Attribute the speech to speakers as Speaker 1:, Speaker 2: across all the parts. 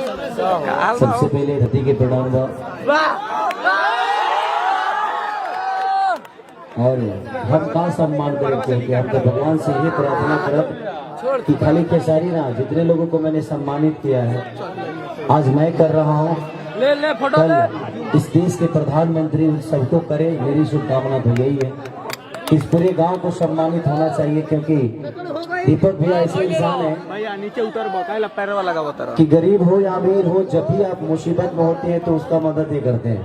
Speaker 1: सबसे पहले धरती के प्रणाम और हम का सम्मान करें, क्योंकि हम तो भगवान से ये प्रार्थना करब कि खाली खेसारी ना, जितने लोगों को मैंने सम्मानित किया है आज मैं कर रहा हूँ, कल इस देश के प्रधानमंत्री सबको करे। मेरी शुभकामना तो यही है, इस पूरे गांव को सम्मानित होना चाहिए, क्योंकि दीपक भैया ऐसे इंसान है
Speaker 2: नीचे उतर पैर वाला लगा
Speaker 1: कि गरीब हो या अमीर हो, जब भी आप मुसीबत में होते हैं तो उसका मदद ही करते हैं।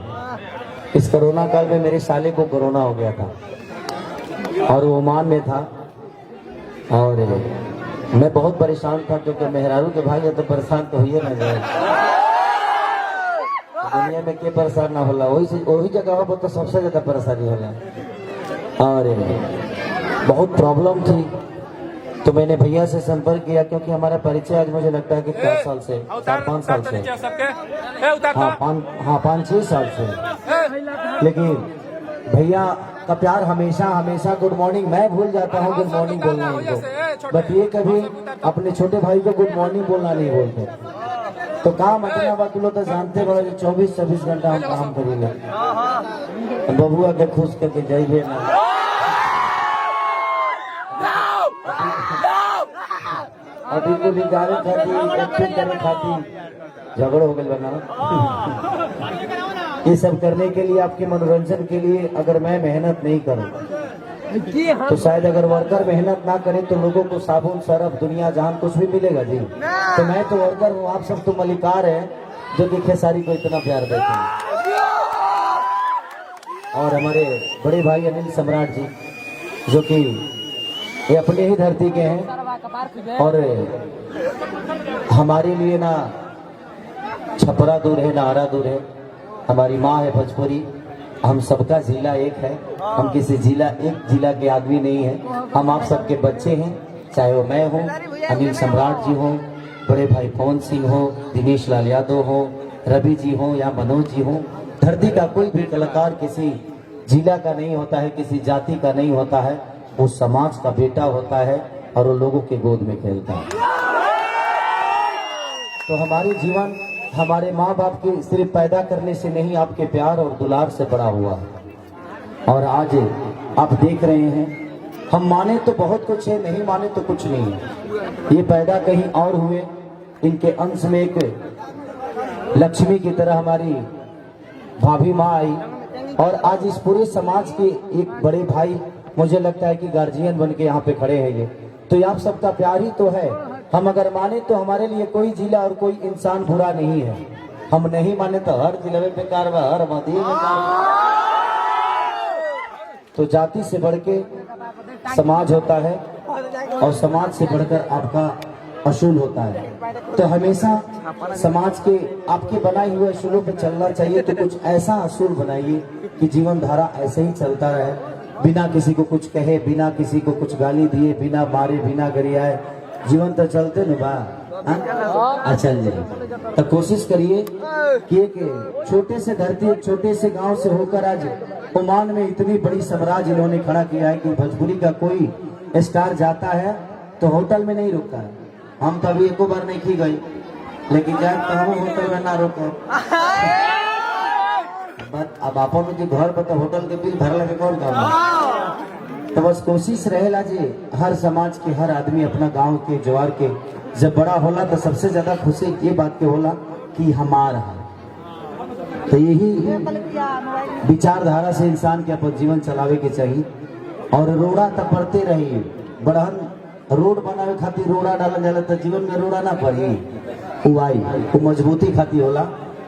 Speaker 1: इस कोरोना काल में मेरे साले को कोरोना हो गया था और वो ओमान में था और मैं बहुत परेशान था, क्योंकि मेहरारू के भाई है तो परेशान तो हुई ना जाए, दुनिया में के परेशान ना होला, वही जगह हो तो सबसे ज्यादा परेशानी होला और बहुत प्रॉब्लम थी। तो मैंने भैया से संपर्क किया, क्योंकि हमारा परिचय आज मुझे लगता है कि 4 साल से 4-5 साल से, हाँ 5-6 साल से, लेकिन भैया का प्यार हमेशा हमेशा गुड मॉर्निंग, मैं भूल जाता हूँ गुड मॉर्निंग बोलना इनको, बट ये कभी अपने छोटे भाई को गुड मॉर्निंग बोलना नहीं बोलते। तो काम इतना वक्त लो तो जानते बड़े 24-26 घंटा हम काम करेंगे, बबुआ के खुश करके जाइए ना। अभी को निकाले खाती झगड़ हो गए बना। ये सब करने के लिए, आपके मनोरंजन के लिए अगर मैं मेहनत नहीं करूं तो शायद अगर वर्कर मेहनत ना करे तो लोगों को साबुन सरफ दुनिया जहान कुछ भी मिलेगा जी। तो मैं तो वर्कर हूँ, आप सब तो मलिकार है जो कि खेसारी को इतना प्यार देते हैं। और हमारे बड़े भाई अनिल सम्राट जी जो कि ये अपने ही धरती के हैं और हमारे लिए ना छपरा दूर है ना आरा दूर है, हमारी माँ है भोजपुरी, हम सबका जिला एक है, हम किसी एक जिला के आदमी नहीं है, हम आप सबके बच्चे हैं, चाहे वो मैं हूँ, अनिल सम्राट जी हो, बड़े भाई पवन सिंह हो, दिनेश लाल यादव हो, रवि जी हो या मनोज जी हो। धरती का कोई भी कलाकार किसी जिला का नहीं होता है, किसी जाति का नहीं होता है, वो समाज का बेटा होता है और वो लोगों के गोद में खेलता है। तो हमारी जीवन हमारे माँ बाप के सिर्फ पैदा करने से नहीं, आपके प्यार और दुलार से बड़ा हुआ है। और आज आप देख रहे हैं, हम माने तो बहुत कुछ है, नहीं माने तो कुछ नहीं है। ये पैदा कहीं और हुए, इनके अंश में एक लक्ष्मी की तरह हमारी भाभी माँ आई और आज इस पूरे समाज के एक बड़े भाई, मुझे लगता है कि गार्जियन बन के यहाँ पे खड़े हैं। ये तो आप सबका प्यार ही तो है। हम अगर माने तो हमारे लिए कोई जिला और कोई इंसान बुरा नहीं है, हम नहीं माने तो हर जिले में बेकार बा, हर मदी में तो जाति से बढ़ के समाज होता है और समाज से बढ़कर आपका असूल होता है। तो हमेशा समाज के आपके बनाए हुए असूलों पे चलना चाहिए। तो कुछ ऐसा असूल बनाइए कि जीवन धारा ऐसे ही चलता रहे, बिना किसी को कुछ कहे, बिना किसी को कुछ गाली दिए, बिना मारे, बिना गरियाए, जीवन तो चलते न बा चल जाए। तो कोशिश करिए कि एक छोटे से धरती, एक छोटे से गांव से होकर आज ओमान में इतनी बड़ी साम्राज्य इन्होंने खड़ा किया है कि भोजपुरी का कोई स्टार जाता है तो होटल में नहीं रुकता है। हम तो अभी एको बार नहीं की गई, लेकिन जाए तो हम होटल में ना रुके। अब आप घर पर तो होटल के बिल भरला के कौन काम। तो बस कोशिश रहेला जी, हर समाज के हर आदमी अपना गांव के जवार के जब बड़ा होला तो सबसे ज्यादा खुशी ये बात के होला कि हमारा है। तो यही विचारधारा से इंसान के अपन जीवन चलावे के चाहिए। और रोड़ा तो पड़ते रहिए, बढ़न रोड बनावे खातिर रोड़ा डाला जाला तो जीवन में रोड़ा ना पड़ी उवाई वो मजबूती खाती होला।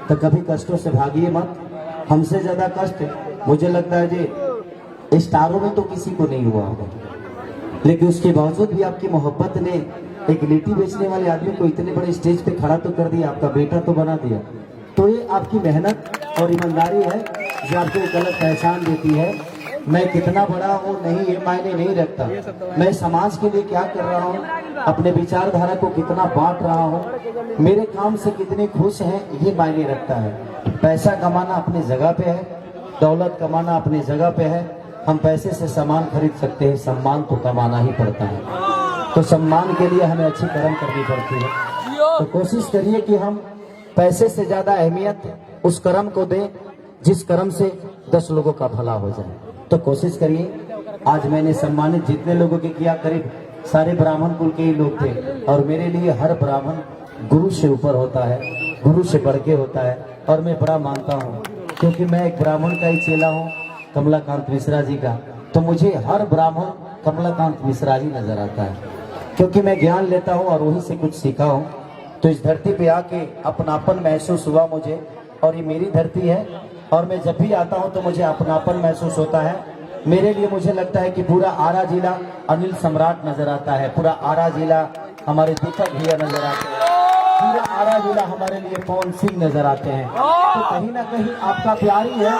Speaker 1: तो कभी कष्टों से भागिए मत। हमसे ज्यादा कष्ट मुझे लगता है जी स्टारों में तो किसी को नहीं हुआ होगा, लेकिन उसके बावजूद भी आपकी मोहब्बत ने एक लिट्टी बेचने वाले आदमी को इतने बड़े स्टेज पे खड़ा तो कर दिया, आपका बेटा तो बना दिया। तो ये आपकी मेहनत और ईमानदारी है जो आपको एक अलग पहचान देती है। मैं कितना बड़ा हूँ नहीं ये मायने नहीं रखता, मैं समाज के लिए क्या कर रहा हूँ, अपने विचारधारा को कितना बांट रहा हूँ, मेरे काम से कितने खुश हैं, ये मायने रखता है। पैसा कमाना अपनी जगह पे है, दौलत कमाना अपनी जगह पे है। हम पैसे से सामान खरीद सकते हैं, सम्मान तो कमाना ही पड़ता है। तो सम्मान के लिए हमें अच्छी कर्म करनी पड़ती है। तो कोशिश करिए कि हम पैसे से ज्यादा अहमियत उस कर्म को दें जिस कर्म से 10 लोगों का भला हो जाए। तो कोशिश करिए। आज मैंने सम्मानित जितने लोगों के किया, करीब सारे ब्राह्मण कुल के ही लोग थे, और मेरे लिए हर ब्राह्मण गुरु से ऊपर होता है, गुरु से बढ़ के होता है, और मैं बड़ा मानता हूँ क्योंकि मैं एक ब्राह्मण का ही चेला हूँ, कमलाकांत मिश्रा जी का। तो मुझे हर ब्राह्मण कमलाकांत मिश्रा ही नजर आता है, क्योंकि मैं ज्ञान लेता हूँ और वहीं से कुछ सीखा हूँ। तो इस धरती पे आके अपनापन महसूस हुआ मुझे, और ये मेरी धरती है, और मैं जब भी आता हूँ तो मुझे अपनापन महसूस होता है। मेरे लिए मुझे लगता है कि पूरा आरा जिला अनिल सम्राट नजर आता है, पूरा आरा जिला हमारे दीपक भैया नजर आते हैं, पूरा आरा जिला हमारे लिए पवन सिंह नजर आते हैं। तो कहीं ना कहीं आपका प्यार ही है।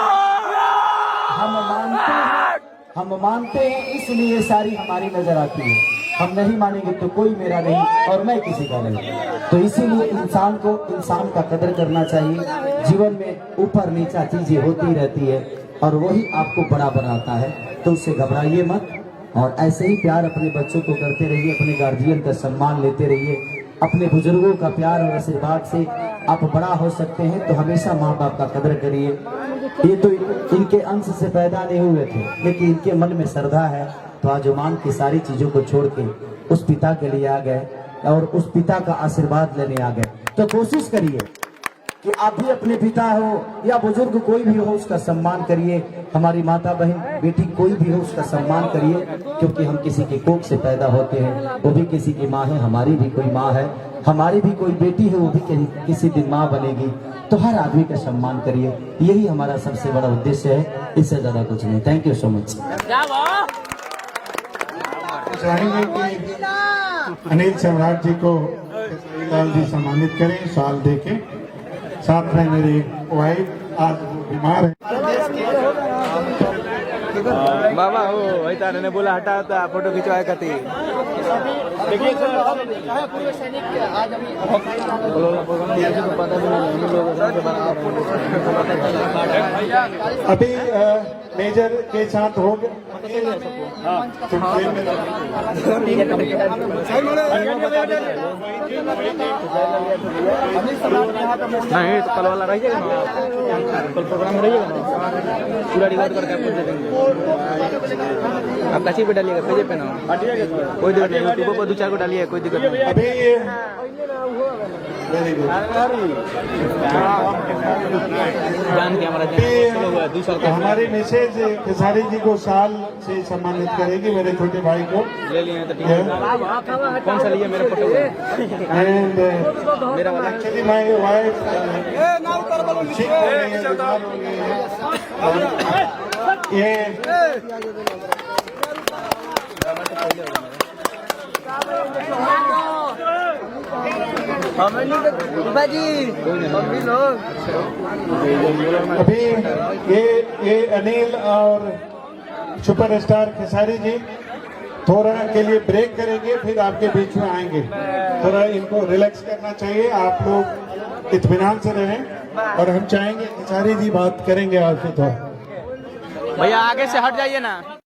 Speaker 1: हम मानते हैं इसलिए सारी हमारी नजर आती है। हम नहीं मानेंगे तो कोई मेरा नहीं और मैं किसी का नहीं। तो इसीलिए इंसान को इंसान का कदर करना चाहिए। जीवन में ऊपर नीचा चीजें होती रहती है और वही आपको बड़ा बनाता है। तो उससे घबराइए मत, और ऐसे ही प्यार अपने बच्चों को करते रहिए, अपने गार्जियन का सम्मान लेते रहिए। अपने बुजुर्गों का प्यार और आशीर्वाद से आप बड़ा हो सकते हैं। तो हमेशा माँ बाप का कदर करिए। ये तो इनके अंश से पैदा नहीं हुए थे, लेकिन इनके मन में श्रद्धा है, तो आजुमान की सारी चीजों को छोड़ के उस पिता के लिए आ गए और उस पिता का आशीर्वाद लेने आ गए। तो कोशिश करिए कि आप भी अपने पिता हो या बुजुर्ग कोई भी हो उसका सम्मान करिए। हमारी माता बहन बेटी कोई भी हो उसका सम्मान करिए, क्योंकि हम किसी के कोख से पैदा होते हैं, वो भी किसी की माँ है, हमारी भी कोई माँ है, हमारी भी कोई बेटी है, वो भी किसी दिन माँ बनेगी। तो हर आदमी का सम्मान करिए, यही हमारा सबसे बड़ा उद्देश्य है, इससे ज्यादा कुछ नहीं। Thank you so much.
Speaker 3: चाहेंगे कि अनिल सम्राट जी को लाल जी सम्मानित करें साल देके। साथ में मेरी वाइफ आज वो बीमार है।
Speaker 2: बाबा हो वही तारे ने बोला हटा था फोटो खिंचवाए कती।
Speaker 3: अभी मेजर के साथ हो गए।
Speaker 2: नहीं तो कल वाला रहिएगा ना, कल प्रोग्राम रहिएगा ना, पूरा रिकॉर्ड करके आपको दे देंगे। आप कच्ची पे डालिएगा, पेजे पे ना, कोई दिक्कत नहीं, यूट्यूब पर 2-4 को डालिए, कोई दिक्कत नहीं।
Speaker 3: अभी वेरी गुड।
Speaker 2: जान के हमारा 2 साल का
Speaker 3: हमारी मिसेज खेसारी जी को साल से सम्मानित करेगी, मेरे छोटे भाई को।
Speaker 2: ले लिए तो ठीक है। कौन सा लिए मेरे फोटो?
Speaker 3: एंड
Speaker 2: मेरा वाला
Speaker 3: एक्चुअली माय वाइफ ठीक हो गई है, बीमार हो गई है। ये अभी ये अनिल और सुपरस्टार खेसारी जी थोड़ा के लिए ब्रेक करेंगे, फिर आपके बीच में आएंगे। थोड़ा इनको रिलैक्स करना चाहिए, आप लोग इत्मीनान से रहें, और हम चाहेंगे खेसारी जी बात करेंगे आपसे थोड़ा।
Speaker 2: भैया आगे से हट जाइए ना।